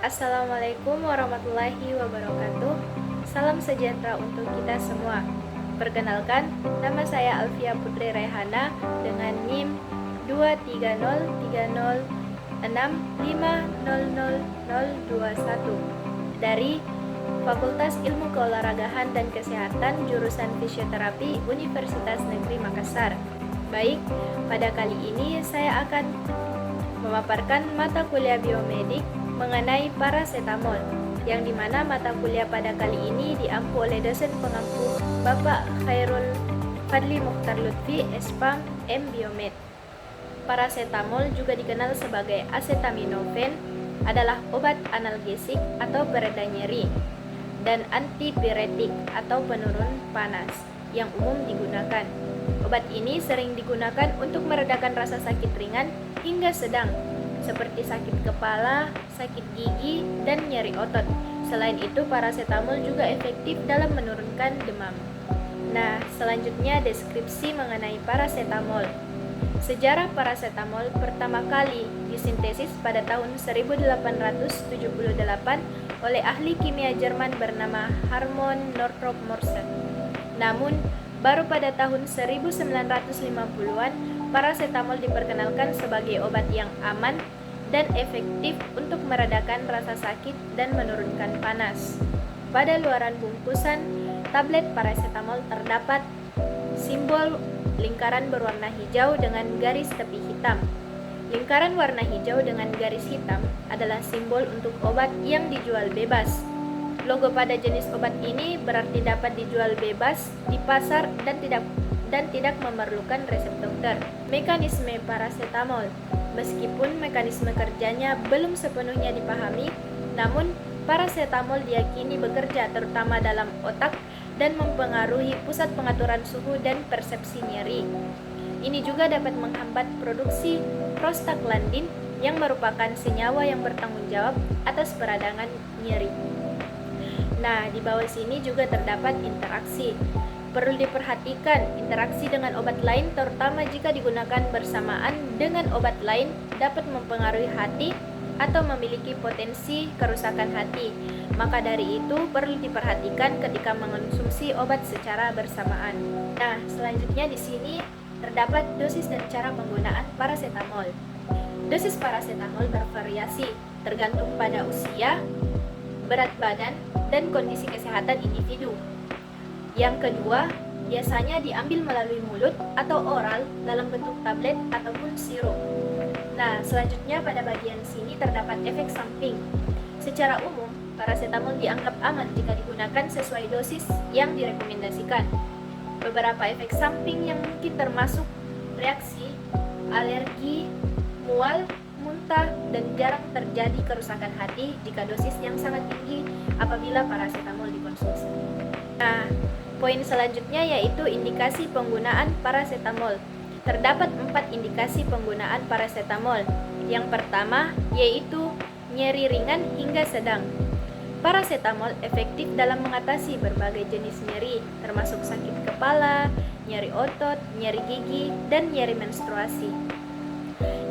Assalamualaikum warahmatullahi wabarakatuh. Salam sejahtera untuk kita semua. Perkenalkan, nama saya Alfia Putri Rehana dengan NIM 2303065000021 dari Fakultas Ilmu Keolahragaan dan Kesehatan jurusan Fisioterapi Universitas Negeri Makassar. Baik, pada kali ini saya akan memaparkan mata kuliah biomedik mengenai parasetamol, yang dimana mata kuliah pada kali ini diampu oleh dosen pengampu Bapak Khairul Fadli Mukhtar Lutfi, SPAM, M Biomed. Parasetamol juga dikenal sebagai acetaminophen, adalah obat analgesik atau pereda nyeri dan antipiretik atau penurun panas yang umum digunakan. Obat ini sering digunakan untuk meredakan rasa sakit ringan hingga sedang, seperti sakit kepala, sakit gigi, dan nyeri otot. Selain itu, parasetamol juga efektif dalam menurunkan demam. Nah, selanjutnya deskripsi mengenai parasetamol. Sejarah parasetamol pertama kali disintesis pada tahun 1878 oleh ahli kimia Jerman bernama Harmon Northrop Morse. Namun, baru pada tahun 1950-an, parasetamol diperkenalkan sebagai obat yang aman dan efektif untuk meredakan rasa sakit dan menurunkan panas. Pada luaran bungkusan tablet parasetamol terdapat simbol lingkaran berwarna hijau dengan garis tepi hitam. Lingkaran warna hijau dengan garis hitam adalah simbol untuk obat yang dijual bebas. Logo pada jenis obat ini berarti dapat dijual bebas di pasar dan tidak memerlukan resep dokter. Mekanisme parasetamol. Meskipun mekanisme kerjanya belum sepenuhnya dipahami, namun parasetamol diyakini bekerja terutama dalam otak dan mempengaruhi pusat pengaturan suhu dan persepsi nyeri. Ini juga dapat menghambat produksi prostaglandin yang merupakan senyawa yang bertanggung jawab atas peradangan nyeri. Nah, di bawah sini juga terdapat interaksi. Perlu diperhatikan, interaksi dengan obat lain terutama jika digunakan bersamaan dengan obat lain dapat mempengaruhi hati atau memiliki potensi kerusakan hati. Maka dari itu perlu diperhatikan ketika mengonsumsi obat secara bersamaan. Nah, selanjutnya di sini terdapat dosis dan cara penggunaan parasetamol. Dosis parasetamol bervariasi tergantung pada usia, berat badan, dan kondisi kesehatan individu. Yang kedua, biasanya diambil melalui mulut atau oral dalam bentuk tablet ataupun sirup. Nah, selanjutnya pada bagian sini terdapat efek samping. Secara umum, parasetamol dianggap aman jika digunakan sesuai dosis yang direkomendasikan. Beberapa efek samping yang mungkin termasuk reaksi, alergi, mual, muntah, dan jarang terjadi kerusakan hati jika dosis yang sangat tinggi apabila parasetamol dikonsumsi. Nah, poin selanjutnya yaitu indikasi penggunaan parasetamol. Terdapat 4 indikasi penggunaan parasetamol. Yang pertama yaitu nyeri ringan hingga sedang. Parasetamol efektif dalam mengatasi berbagai jenis nyeri, termasuk sakit kepala, nyeri otot, nyeri gigi, dan nyeri menstruasi.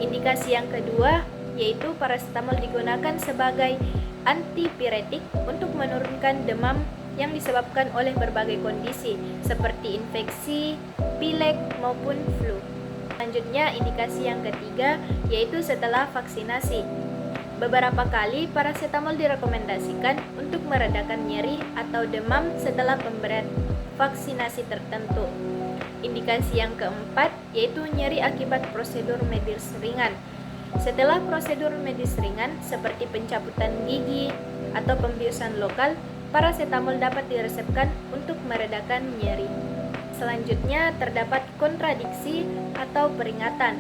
Indikasi yang kedua yaitu parasetamol digunakan sebagai antipiretik untuk menurunkan demam yang disebabkan oleh berbagai kondisi seperti infeksi, pilek, maupun flu. Selanjutnya, indikasi yang ketiga yaitu setelah vaksinasi. Beberapa kali parasetamol direkomendasikan untuk meredakan nyeri atau demam setelah pemberian vaksinasi tertentu. Indikasi yang keempat yaitu nyeri akibat prosedur medis ringan. Setelah prosedur medis ringan seperti pencabutan gigi atau pembiusan lokal, parasetamol dapat diresepkan untuk meredakan nyeri. Selanjutnya terdapat kontradiksi atau peringatan.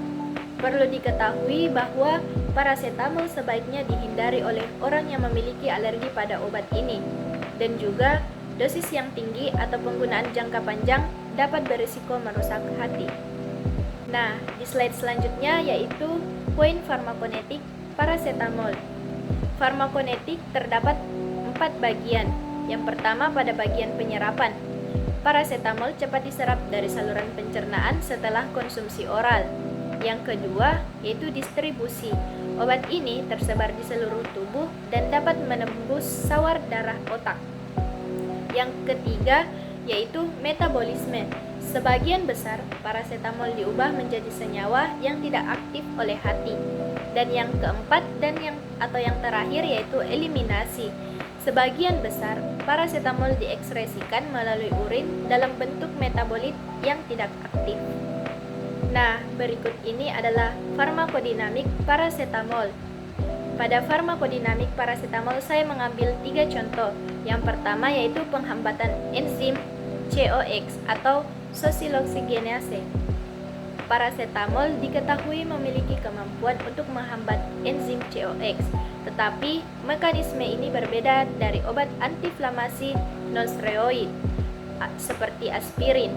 Perlu diketahui bahwa parasetamol sebaiknya dihindari oleh orang yang memiliki alergi pada obat ini, dan juga dosis yang tinggi atau penggunaan jangka panjang dapat berisiko merusak hati. Nah, di slide selanjutnya yaitu poin farmakonetik parasetamol. Farmakonetik terdapat 4 bagian. Yang pertama pada bagian penyerapan. Parasetamol cepat diserap dari saluran pencernaan setelah konsumsi oral. Yang kedua yaitu distribusi. Obat ini tersebar di seluruh tubuh dan dapat menembus sawar darah otak. Yang ketiga yaitu metabolisme. Sebagian besar parasetamol diubah menjadi senyawa yang tidak aktif oleh hati. Dan yang keempat yang terakhir yaitu eliminasi. Sebagian besar parasetamol diekskresikan melalui urin dalam bentuk metabolit yang tidak aktif. Nah, berikut ini adalah farmakodinamik parasetamol. Pada farmakodinamik parasetamol saya mengambil 3 contoh. Yang pertama yaitu penghambatan enzim COX atau sosiloksigenase. Parasetamol diketahui memiliki kemampuan untuk menghambat enzim COX, tetapi mekanisme ini berbeda dari obat antiinflamasi non-steroid seperti aspirin.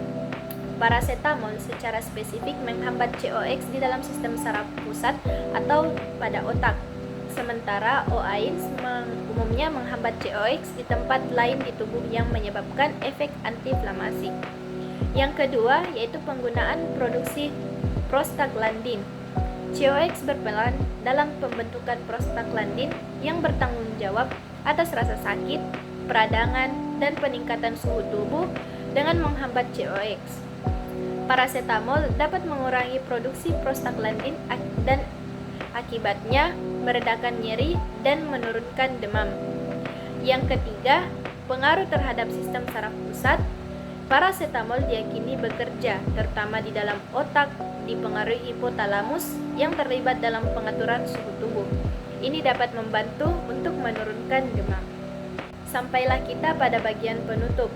Parasetamol secara spesifik menghambat COX di dalam sistem saraf pusat atau pada otak, sementara OAINS umumnya menghambat COX di tempat lain di tubuh yang menyebabkan efek antiinflamasi. Yang kedua yaitu penggunaan produksi prostaglandin. COX berperan dalam pembentukan prostaglandin yang bertanggung jawab atas rasa sakit, peradangan, dan peningkatan suhu tubuh dengan menghambat COX. Parasetamol dapat mengurangi produksi prostaglandin dan akibatnya meredakan nyeri dan menurunkan demam. Yang ketiga, pengaruh terhadap sistem saraf pusat. Parasetamol diyakini bekerja terutama di dalam otak, dipengaruhi hipotalamus yang terlibat dalam pengaturan suhu tubuh. Ini dapat membantu untuk menurunkan demam. Sampailah kita pada bagian penutup.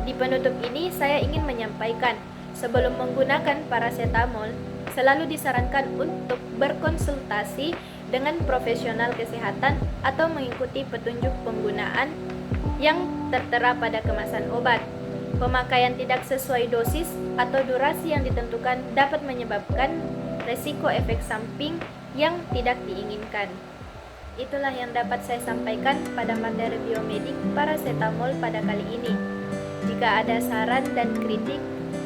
Di penutup ini saya ingin menyampaikan, sebelum menggunakan parasetamol, selalu disarankan untuk berkonsultasi dengan profesional kesehatan atau mengikuti petunjuk penggunaan yang tertera pada kemasan obat. Pemakaian tidak sesuai dosis atau durasi yang ditentukan dapat menyebabkan resiko efek samping yang tidak diinginkan. Itulah yang dapat saya sampaikan pada materi biomedik parasetamol pada kali ini. Jika ada saran dan kritik,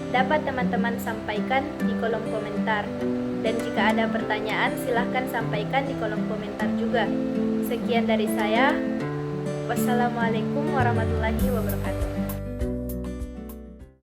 dapat teman-teman sampaikan di kolom komentar. Dan jika ada pertanyaan, silahkan sampaikan di kolom komentar juga. Sekian dari saya. Wassalamualaikum warahmatullahi wabarakatuh.